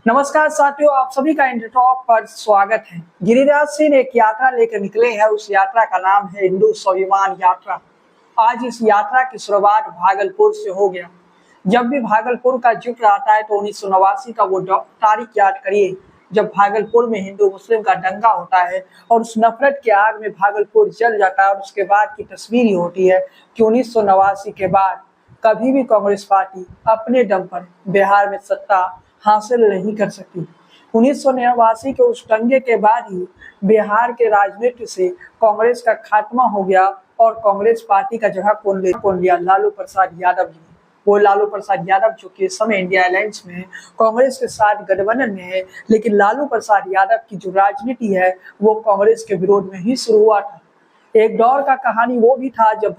नमस्कार साथियों, आप सभी का इंटर टॉक पर स्वागत है। गिरिराज सिंह एक यात्रा लेकर निकले हैं। उस यात्रा का नाम है हिंदू स्वाभिमान यात्रा। आज इस यात्रा की शुरुआत भागलपुर से हो गया। जब भी भागलपुर का जिक्र आता है तो 1989 का वो तारीख याद करिए जब भागलपुर में हिंदू मुस्लिम का दंगा होता है और उस नफरत के आग में भागलपुर जल जाता है। और उसके बाद की तस्वीर ये होती है कि 1989 के बाद कभी भी कांग्रेस पार्टी अपने दम पर बिहार में सत्ता हासिल नहीं कर सकती। 1989 के उस दंगे के बाद ही बिहार के राजनीति से कांग्रेस का खात्मा हो गया और कांग्रेस पार्टी का जगह कौन लिया? लालू प्रसाद यादव जी। वो लालू प्रसाद यादव जो कि इस समय इंडिया अलायंस में है, कांग्रेस के साथ गठबंधन में है, लेकिन लालू प्रसाद यादव की जो राजनीति है वो कांग्रेस के विरोध में ही शुरू हुआ था। एक दौर का कहानी वो भी था जब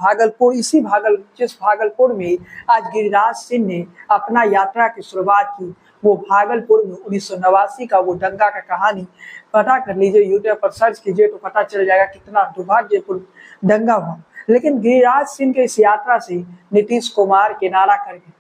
जिस भागलपुर में आज गिरिराज सिंह ने अपना यात्रा की शुरुआत की, वो भागलपुर में 1989 का वो दंगा का कहानी पता कर लीजिए, यूट्यूब पर सर्च कीजिए तो पता चल जाएगा कितना दुर्भाग्यपूर्ण दंगा हुआ। लेकिन गिरिराज सिंह के इस यात्रा से नीतीश कुमार किनारा कर गए।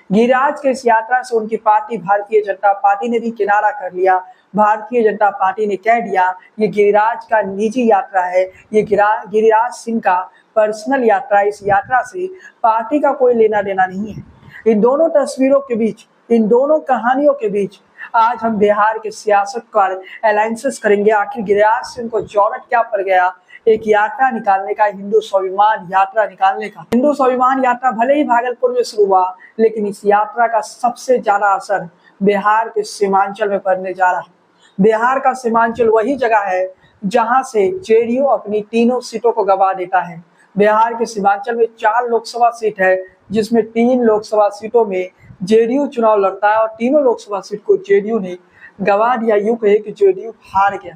गिरिराज के इस यात्रा से उनकी पार्टी भारतीय जनता पार्टी ने भी किनारा कर लिया। भारतीय जनता पार्टी ने कह दिया ये गिरिराज का निजी यात्रा है, ये गिरिराज सिंह का पर्सनल यात्रा है, इस यात्रा से पार्टी का कोई लेना देना नहीं है। इन दोनों तस्वीरों के बीच, इन दोनों कहानियों के बीच आज हम बिहार के सियासत पर एनालिसिस करेंगे। आखिर गिरिराज सिंह को जरूरत क्या पड़ गया एक यात्रा निकालने का, हिंदू स्वाभिमान यात्रा निकालने का। हिंदू स्वाभिमान यात्रा भले ही भागलपुर में शुरू हुआ, लेकिन इस यात्रा का सबसे ज्यादा असर बिहार के सीमांचल में पड़ने जा रहा है। बिहार का सीमांचल वही जगह है जहां से जेडीयू अपनी तीनों सीटों को गवा देता है। बिहार के सीमांचल में 4 लोकसभा सीट है, जिसमें 3 लोकसभा सीटों में जेडीयू चुनाव लड़ता है और तीनों लोकसभा सीट को जेडीयू ने गवा दिया। यूं कहे कि जेडीयू हार गया।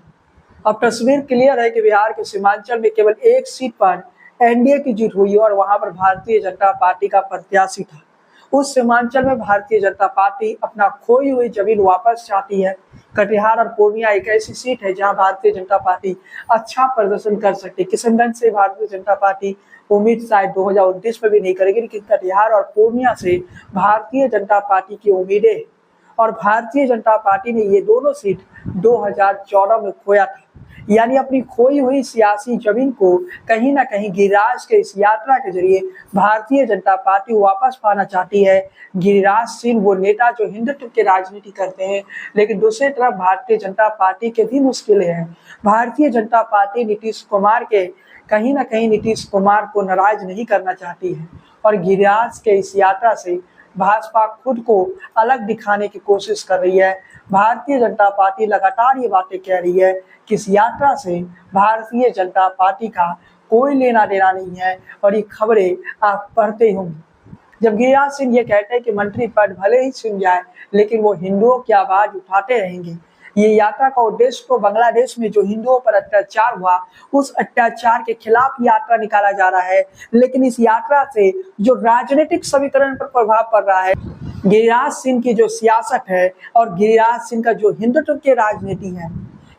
अब तस्वीर क्लियर है कि बिहार के सीमांचल में केवल एक सीट पर एनडीए की जीत हुई और वहां पर भारतीय जनता पार्टी का प्रत्याशी था। उस सीमांचल में भारतीय जनता पार्टी अपना खोई हुई जमीन वापस चाहती है। कटिहार और पूर्णिया एक ऐसी सीट है जहां भारतीय जनता पार्टी अच्छा प्रदर्शन कर सकती है। किशनगंज से भारतीय जनता पार्टी उम्मीद शायद 2029 में भी नहीं करेगी, लेकिन कटिहार और पूर्णिया से भारतीय जनता पार्टी की उम्मीदें, और भारतीय जनता पार्टी ने ये दोनों सीट 2014 में खोया था। यानी अपनी खोई हुई सियासी जमीन को कहीं ना कहीं गिरिराज के इस यात्रा के जरिए भारतीय जनता पार्टी वापस पाना चाहती है। गिरिराज सिंह वो नेता जो हिंदुत्व की राजनीति करते हैं, लेकिन दूसरी तरफ भारतीय जनता पार्टी के भी मुश्किलें हैं। भारतीय जनता पार्टी कहीं ना कहीं नीतीश कुमार को नाराज नहीं करना चाहती है और गिरिराज के इस यात्रा से भाजपा खुद को अलग दिखाने की कोशिश कर रही है। भारतीय जनता पार्टी लगातार ये बातें कह रही है कि इस यात्रा से भारतीय जनता पार्टी का कोई लेना देना नहीं है और ये खबरें आप पढ़ते ही होंगे। जब गिरिराज सिंह ये कहते हैं कि मंत्री पद भले ही छिन जाए, लेकिन वो हिंदुओं की आवाज उठाते रहेंगे। ये यात्रा का उद्देश्य तो बांग्लादेश में जो हिंदुओं पर अत्याचार हुआ, उस अत्याचार के खिलाफ यात्रा निकाला जा रहा है। लेकिन इस यात्रा से जो राजनीतिक समीकरण पर प्रभाव पड़ रहा है, गिरिराज सिंह की जो सियासत है और गिरिराज सिंह का जो हिंदुत्व की राजनीति है,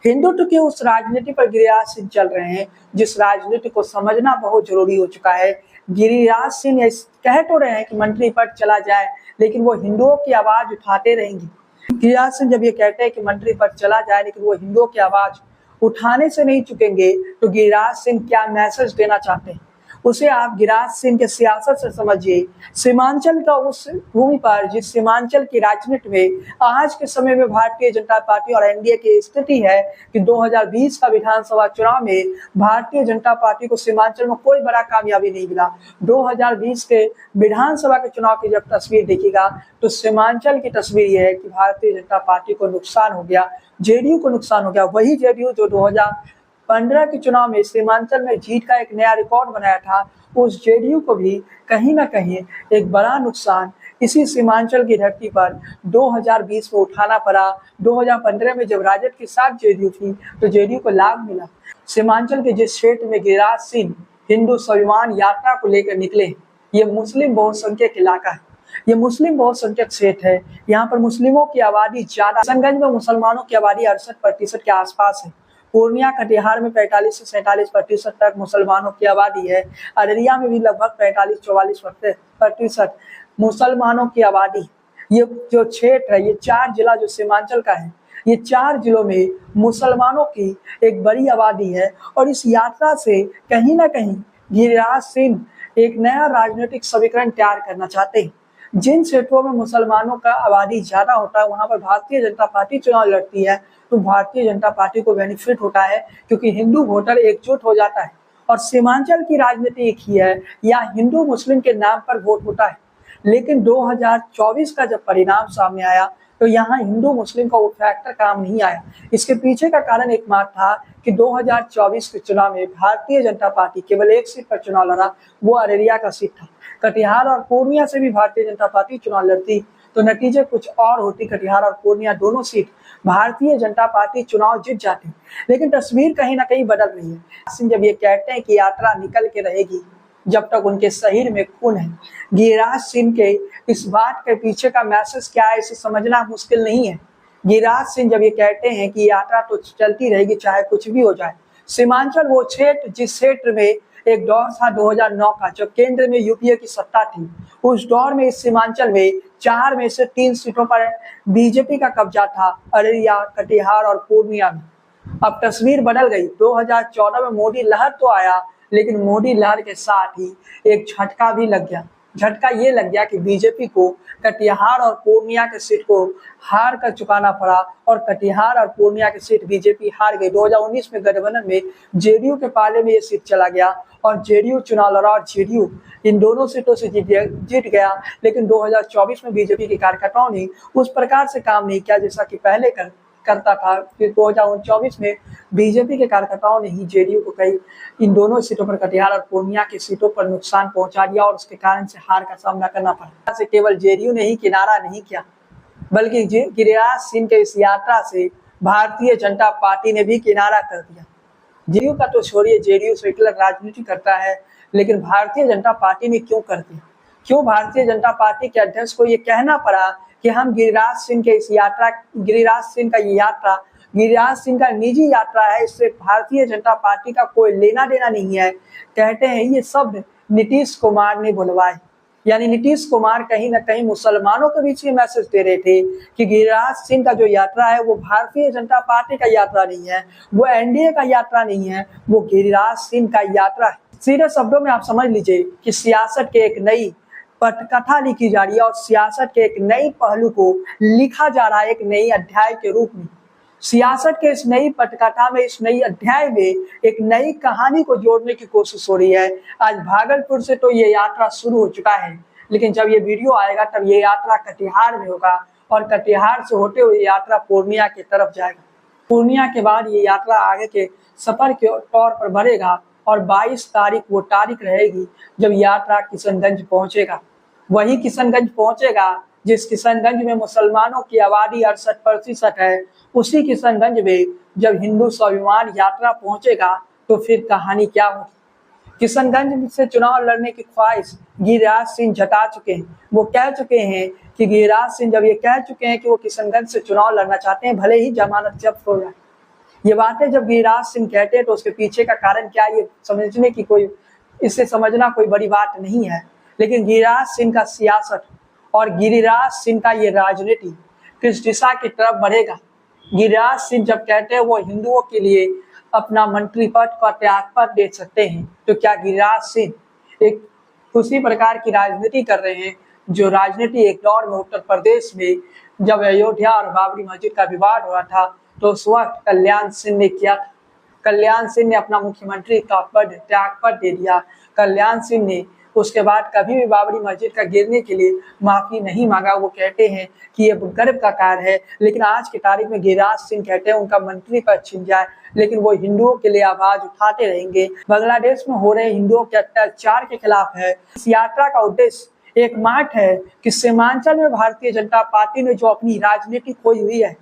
हिंदुत्व की उस राजनीति पर गिरिराज सिंह चल रहे हैं, जिस राजनीति को समझना बहुत जरूरी हो चुका है। गिरिराज सिंह कह तो रहे हैं कि मंत्री पद चला जाए, लेकिन वो हिंदुओं की आवाज उठाते रहेंगे। गिरिराज सिंह जब ये कहते हैं कि मंत्री पद चला जाए, लेकिन वो हिंदुओं की आवाज उठाने से नहीं चुकेंगे, तो गिरिराज सिंह क्या मैसेज देना चाहते हैं उसे आप गिरिराज सिंह के सियासत से समझिए। सीमांचल का उस भूमि पर, जिस सीमांचल की राजनीति में आज के समय में भारतीय जनता पार्टी और एनडीए की स्थिति है कि 2020 का विधानसभा चुनाव में भारतीय जनता पार्टी को सीमांचल में कोई बड़ा कामयाबी नहीं मिला। 2020 के विधानसभा के चुनाव की जब तस्वीर देखिएगा तो सीमांचल की तस्वीर यह है कि भारतीय जनता पार्टी को नुकसान हो गया, जेडीयू को नुकसान हो गया। वही जेडीयू जो 2015 के चुनाव में सीमांचल में जीत का एक नया रिकॉर्ड बनाया था, उस जेडीयू को भी कहीं ना कहीं एक बड़ा नुकसान इसी सीमांचल की धरती पर 2020 में उठाना पड़ा। 2015 में जब राजद के साथ जेडीयू थी तो जेडीयू को लाभ मिला। सीमांचल के जिस क्षेत्र में गिरिराज सिंह हिंदू स्वाभिमान यात्रा को लेकर निकले, ये मुस्लिम बहुसंख्यक इलाका है, ये मुस्लिम बहुसंख्यक क्षेत्र है। यहाँ पर मुस्लिमों की आबादी ज्यादा, किशनगंज में मुसलमानों की आबादी 68% के आसपास है। पूर्णिया कटिहार में 45 से 47% तक मुसलमानों की आबादी है। अररिया में भी लगभग 45-44% मुसलमानों की आबादी। ये जो क्षेत्र है, ये 4 जिला जो सीमांचल का है, ये 4 जिलों में मुसलमानों की एक बड़ी आबादी है। और इस यात्रा से कहीं ना कहीं गिरिराज सिंह एक नया राजनीतिक समीकरण तैयार करना चाहते हैं। जिन क्षेत्रों में मुसलमानों का आबादी ज्यादा होता है वहां पर भारतीय जनता पार्टी चुनाव लड़ती है, तो भारतीय जनता पार्टी को बेनिफिट होता है, क्योंकि हिंदू वोटर एकजुट हो जाता है। और सीमांचल की राजनीति एक ही है, या हिंदू मुस्लिम के नाम पर वोट होता है। लेकिन 2024 का जब परिणाम सामने आया तो यहाँ हिंदू मुस्लिम का वो फैक्टर काम नहीं आया। इसके पीछे का कारण एकमात्र था कि 2024 के चुनाव में भारतीय जनता पार्टी केवल एक सीट पर चुनाव लड़ा, वो अररिया का सीट था। कटिहार और पूर्णिया से भी भारतीय जनता पार्टी चुनाव लड़ती तो नतीजे कुछ और होती, कटिहार और पूर्णिया दोनों सीट भारतीय जनता पार्टी चुनाव जीत जाती। लेकिन तस्वीर कहीं ना कहीं बदल रही है। जब ये कहते हैं कि यात्रा निकल के रहेगी जब तक उनके शरीर में खून है, गिरिराज सिंह के इस बात के पीछे का मैसेज क्या है इसे समझना मुश्किल नहीं है। गिरिराज सिंह जब ये कहते हैं कि यात्रा तो चलती रहेगी चाहे कुछ भी हो जाए। सीमांचल वो क्षेत्र जिस क्षेत्र में एक दौर था 2009 का, जब केंद्र में यूपीए की सत्ता थी, उस दौर में इस सीमांचल में 4 में से 3 सीटों पर बीजेपी का कब्जा था, अररिया, कटिहार और पूर्णिया में। अब तस्वीर बदल गई। 2014 में मोदी लहर तो आया, लेकिन मोदी लहर के साथ ही एक झटका भी लग गया। झटका ये लग गया कि बीजेपी को कटिहार और पूर्णिया के सीट को हार कर चुकाना पड़ा, और कटिहार और पूर्णिया की सीट बीजेपी हार गई। 2019 में गठबंधन में जेडीयू के पाले में ये सीट चला गया, और जेडीयू चुनाव लड़ा और जेडीयू इन दोनों सीटों से जीत गया। लेकिन 2024 में बीजेपी के कार्यकर्ताओं ने उस प्रकार से काम नहीं किया जैसा कि पहले करता था। फिर 2024 में बीजेपी के कार्यकर्ताओं ने ही जेडीयू को कई इन दोनों सीटों पर, कटिहार और पूर्णिया की सीटों पर नुकसान पहुंचा दिया, और उसके कारण से हार का सामना करना पड़ा। से केवल जेडीयू ने ही किनारा नहीं किया, बल्कि गिरिराज सिंह के इस यात्रा से भारतीय जनता पार्टी ने भी किनारा कर दिया। जेडीयू का तो छोड़िए, जेडीयू सेकुलर राजनीति करता है, लेकिन भारतीय जनता पार्टी ने क्यों कर दिया? क्यों भारतीय जनता पार्टी के अध्यक्ष को ये कहना पड़ा कि हम गिरिराज सिंह के इस यात्रा, गिरिराज सिंह का ये यात्रा गिरिराज सिंह का निजी यात्रा है, इससे भारतीय जनता पार्टी का कोई लेना देना नहीं है। कहते हैं ये शब्द नीतीश कुमार ने बुलवाए, यानी नीतीश कुमार कहीं ना कहीं मुसलमानों के बीच ये मैसेज दे रहे थे कि गिरिराज सिंह का जो यात्रा है वो भारतीय जनता पार्टी का यात्रा नहीं है, वो एनडीए का यात्रा नहीं है, वो गिरिराज सिंह का यात्रा है। सीधे शब्दों में आप समझ लीजिए कि सियासत के एक नई पटकथा लिखी जा रही है, और सियासत के एक नई पहलू को लिखा जा रहा है एक नई अध्याय के रूप में। सियासत के इस नई पटकथा में, इस नई अध्याय में एक नई कहानी को जोड़ने की कोशिश हो रही है। आज भागलपुर से तो ये यात्रा शुरू हो चुका है, लेकिन जब ये वीडियो आएगा तब ये यात्रा कटिहार में होगा, और कटिहार से होते हुए यात्रा पूर्णिया की तरफ जाएगा। पूर्णिया के बाद ये यात्रा आगे के सफर के तौर पर बढ़ेगा, और 22 तारीख वो तारीख रहेगी जब यात्रा किशनगंज पहुंचेगा। वही किशनगंज पहुंचेगा जिस किशनगंज में मुसलमानों की आबादी 68% है। उसी किशनगंज में जब हिंदू स्वाभिमान यात्रा पहुंचेगा तो फिर कहानी क्या होगी? किशनगंज से चुनाव लड़ने की ख्वाहिश गिरिराज सिंह जता चुके हैं। वो कह चुके हैं कि गिरिराज सिंह जब ये कह चुके हैं कि वो किशनगंज से चुनाव लड़ना चाहते हैं, भले ही जमानत जब्त हो जाए। ये बातें जब गिरिराज सिंह कहते हैं तो उसके पीछे का कारण क्या है, ये समझने की कोई, इससे समझना कोई बड़ी बात नहीं है। लेकिन गिरिराज सिंह का सियासत और गिरिराज सिंह का ये राजनीति किस दिशा की तरफ बढ़ेगा? गिरिराज सिंह जब कहते हैं वो हिंदुओं के लिए अपना मंत्री पद का त्याग पत्र दे सकते हैं, तो क्या गिरिराज सिंह एक उसी प्रकार की राजनीति कर रहे हैं जो राजनीति एक दौर में उत्तर प्रदेश में जब अयोध्या और बाबरी मस्जिद का विवाद हुआ था तो उस वक्त कल्याण सिंह ने किया था? कल्याण सिंह ने अपना मुख्यमंत्री का पद त्याग पत्र दे दिया। कल्याण सिंह ने उसके बाद कभी भी बाबरी मस्जिद का गिरने के लिए माफी नहीं मांगा। वो कहते हैं कि ये गर्व का कार्य है, लेकिन आज की तारीख में गिरिराज सिंह कहते हैं उनका मंत्री पद छिन जाए, लेकिन वो हिंदुओं के लिए आवाज उठाते रहेंगे। बांग्लादेश में हो रहे हिंदुओं के अत्याचार के खिलाफ है। इस यात्रा का उद्देश्य एकमात्र है कि सीमांचल में भारतीय जनता पार्टी ने जो अपनी राजनीति खोई हुई है,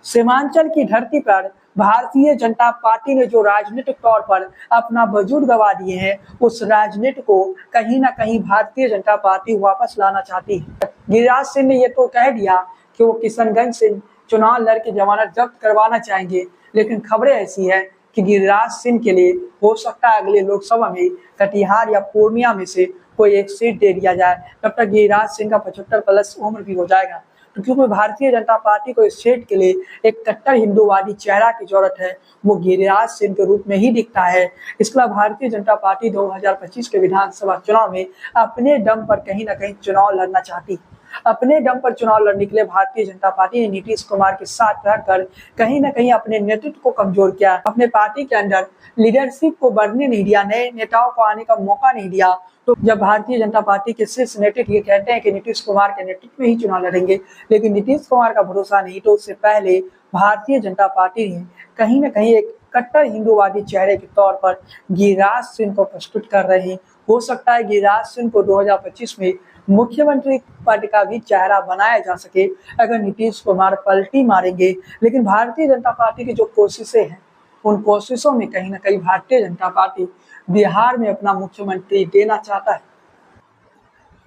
सीमांचल की धरती पर भारतीय जनता पार्टी ने जो राजनीतिक तौर पर अपना वजूद गवा दिए हैं, उस राजनीति को कहीं ना कहीं भारतीय जनता पार्टी वापस लाना चाहती है। गिरिराज सिंह ने ये तो कह दिया कि वो किशनगंज से चुनाव लड़ के जमानत जब्त करवाना चाहेंगे, लेकिन खबरें ऐसी है कि गिरिराज सिंह के लिए हो सकता है अगले लोकसभा में कटिहार या पूर्णिया में से कोई एक सीट दे दिया जाए। तब तक गिरिराज सिंह का 75 प्लस उम्र भी हो जाएगा। तो क्योंकि भारतीय जनता पार्टी को इस सीट के लिए एक कट्टर हिंदूवादी चेहरा की जरूरत है, वो गिरिराज सिंह के रूप में ही दिखता है। इसके अलावा भारतीय जनता पार्टी 2025 के विधानसभा चुनाव में अपने दम पर कहीं ना कहीं चुनाव लड़ना चाहती। अपने दम पर चुनाव लड़ने के लिए भारतीय जनता पार्टी ने नीतीश कुमार के साथ रहकर कहीं ना कहीं अपने नेतृत्व को कमजोर किया, अपने पार्टी के अंदर लीडरशिप को बढ़ने नहीं दिया, नए नेताओं को आने का मौका नहीं दिया। तो जब भारतीय जनता पार्टी के शीर्ष नेतृत्व ये कहते हैं कि नीतीश कुमार के नेतृत्व में ही चुनाव लड़ेंगे, लेकिन नीतीश कुमार का भरोसा नहीं, तो उससे पहले भारतीय जनता पार्टी ने कहीं ना कहीं एक कट्टर हिंदूवादी चेहरे के तौर पर गिरिराज सिंह को प्रस्तुत कर रहे हैं। हो सकता है गिरिराज सिंह को 2025 में मुख्यमंत्री पद का भी चेहरा बनाया जा सके अगर नीतीश कुमार पलटी मारेंगे। लेकिन भारतीय जनता पार्टी की जो कोशिशें हैं, उन कोशिशों में कहीं ना कहीं भारतीय जनता पार्टी बिहार में अपना मुख्यमंत्री देना चाहता है।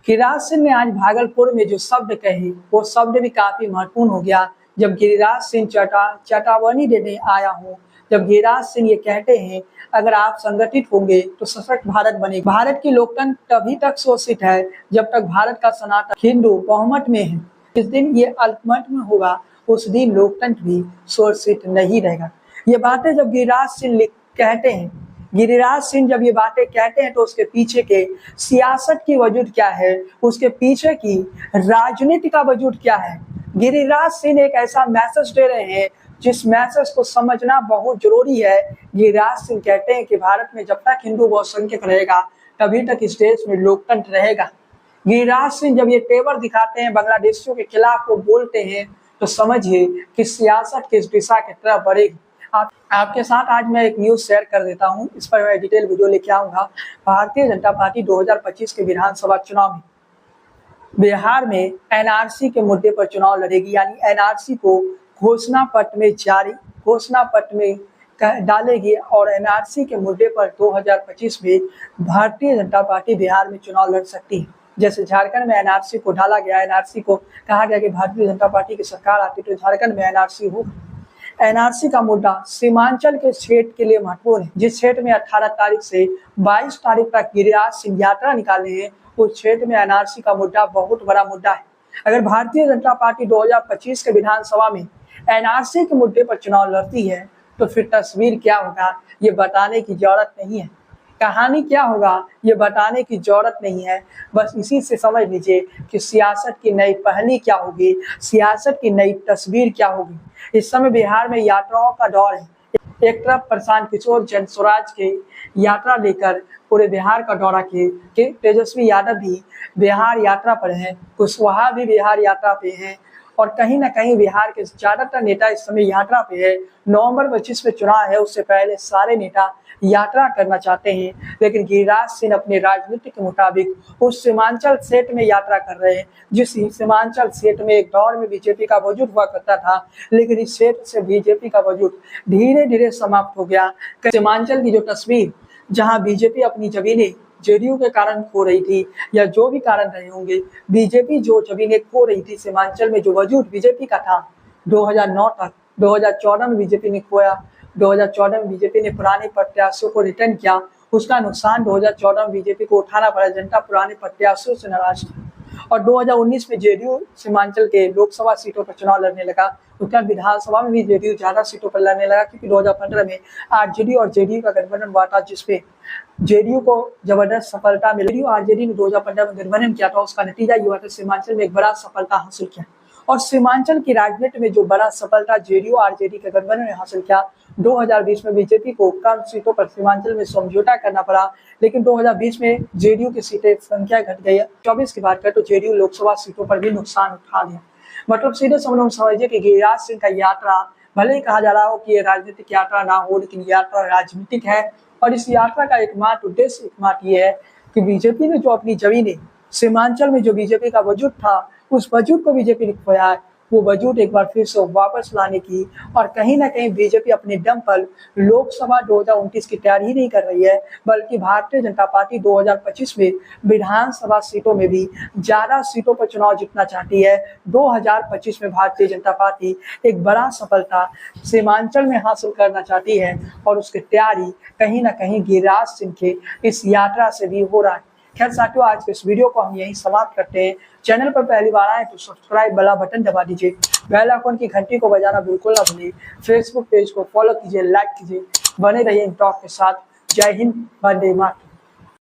गिरिराज सिंह ने आज भागलपुर में जो शब्द कहे, वो शब्द भी काफी महत्वपूर्ण हो गया। जब गिरिराज सिंह चेतावनी देने आया हूँ, जब गिरिराज सिंह ये कहते हैं अगर आप संगठित होंगे तो सशक्त भारत बनेगा। भारत की लोकतंत्र तभी तक शोषित है जब तक भारत का सनातन हिंदू बहुमत में है। जिस दिन ये अल्पमत में होगा उस दिन लोकतंत्र भी शोषित नहीं रहेगा। ये बातें जब गिरिराज सिंह कहते हैं, गिरिराज सिंह जब ये बातें कहते हैं तो उसके पीछे के सियासत की वजूद क्या है, उसके पीछे की राजनीति का वजूद क्या है। गिरिराज सिंह एक ऐसा मैसेज दे रहे हैं जिस मैसेज को समझना बहुत जरूरी है। गिरिराज सिंह कहते हैं कि भारत में जब तक हिंदू बहुसंख्यक रहेगा तभी तक इस देश में लोकतंत्र रहेगा। गिरिराज सिंह जब ये तेवर दिखाते हैं, बांग्लादेशियों के खिलाफ वो बोलते हैं, तो समझिए कि सियासत किस दिशा की तरफ बढ़ेगी। आपके साथ आज मैं एक न्यूज शेयर कर देता हूं, इस पर मैं डिटेल वीडियो लेके आऊंगा। भारतीय जनता पार्टी 2025 के विधानसभा चुनाव में बिहार में एनआरसी के मुद्दे पर चुनाव लड़ेगी, यानी एनआरसी को घोषणा पत्र में डालेगी और एनआरसी के मुद्दे पर 2025 में भारतीय जनता पार्टी बिहार में चुनाव लड़ सकती है। जैसे झारखंड में एनआरसी को डाला गया, एनआरसी को कहा गया कि भारतीय जनता पार्टी की सरकार आती तो झारखंड में एनआरसी हो। एनआरसी का मुद्दा सीमांचल के क्षेत्र के लिए महत्वपूर्ण है। जिस क्षेत्र में 18 तारीख से 22 तारीख तक गिरिराज सिंह यात्रा निकाले हैं, उस क्षेत्र में एनआरसी का मुद्दा बहुत बड़ा मुद्दा है। अगर भारतीय जनता पार्टी 2025 के विधानसभा में एनआरसी के मुद्दे पर चुनाव लड़ती है तो फिर तस्वीर क्या होगा ये बताने की जरूरत नहीं है, कहानी क्या होगा ये बताने की जरूरत नहीं है। बस इसी से समझ लीजिए कि सियासत की नई पहली क्या होगी, सियासत की नई तस्वीर क्या होगी। इस समय बिहार में यात्राओं का दौर है। एक तरफ प्रशांत किशोर जन स्वराज के यात्रा लेकर पूरे बिहार का दौरा किए, तेजस्वी यादव भी बिहार यात्रा पर हैं, कुशवाहा भी बिहार यात्रा पे हैं और कहीं ना कहीं बिहार के ज्यादातर नेता इस समय यात्रा पे है। नवंबर 25 में चुनाव है, उससे पहले सारे नेता यात्रा करना चाहते हैं, लेकिन गिरिराज सिंह अपने राजनीति के मुताबिक उस सीमांचल क्षेत्र में यात्रा कर रहे हैं जिस सीमांचल क्षेत्र में एक दौर में बीजेपी का वजूद हुआ करता था, लेकिन इस क्षेत्र से बीजेपी का वजूद धीरे धीरे समाप्त हो गया। सीमांचल की जो तस्वीर जहां बीजेपी अपनी जमीनें जेडीयू के कारण खो रही थी या जो भी कारण रहे होंगे, बीजेपी जो जमीनें खो रही थी, सीमांचल में जो वजूद बीजेपी का था 2009 तक, 2014 में बीजेपी ने खोया। 2014 में बीजेपी ने पुराने प्रत्याशियों को रिटर्न किया, उसका नुकसान 2014 में बीजेपी को उठाना पड़ा। जनता पुराने प्रत्याशियों से नाराज थी और 2019 में जेडीयू सीमांचल के लोकसभा सीटों पर चुनाव लड़ने लगा। उत्तर विधानसभा में भी जेडीयू ज्यादा सीटों पर लड़ने लगा क्योंकि 2015 में आरजेडी और जेडीयू का गठबंधन हुआ था जिसपे जेडीयू को जबरदस्त सफलता मिली। जेडीयू आरजेडी ने 2015 में गठबंधन किया था, उसका नतीजा ये हुआ था सीमांचल में एक बड़ा सफलता हासिल किया और सीमांचल की राजनीति में जो बड़ा सफलता जेडीयू आरजेडी के गठबंधन ने हासिल किया, 2020 में बीजेपी को कम सीटों पर सीमांचल में समझौता करना पड़ा, लेकिन 2020 में जेडीयू की सीटें संख्या घट गई। 24 की बात करें तो जेडीयू लोकसभा सीटों पर भी नुकसान उठा लिया। मतलब सीधे समझिए कि गिरिराज सिंह का यात्रा भले ही कहा जा रहा हो कि ये राजनीतिक यात्रा ना हो, लेकिन यात्रा राजनीतिक है और इस यात्रा का एकमात्र उद्देश्य एकमात्र ये है कि बीजेपी ने जो अपनी जमीनें सीमांचल में जो बीजेपी का वजूद था, उस वजूद को बीजेपी ने खोया है, वो वजूद एक बार फिर से वापस लाने की और कहीं ना कहीं बीजेपी अपने दम पर लोकसभा 2029 की तैयारी ही नहीं कर रही है, बल्कि भारतीय जनता पार्टी 2025 में विधानसभा सीटों में भी ज्यादा सीटों पर चुनाव जीतना चाहती है। 2025 में भारतीय जनता पार्टी एक बड़ा सफलता सीमांचल में हासिल करना चाहती है और उसकी तैयारी कहीं ना कहीं गिरिराज सिंह के इस यात्रा से भी हो रहा है। खैर साथियों, आज के इस वीडियो को हम यहीं समाप्त करते हैं। चैनल पर पहली बार आए तो सब्सक्राइब वाला बटन दबा दीजिए, बेल आइकन की घंटी को बजाना बिल्कुल ना भूलिए। फेसबुक पेज को फॉलो कीजिए, लाइक कीजिए। बने रहिए इन टॉक के साथ। जय हिंद, वंदे मातरम।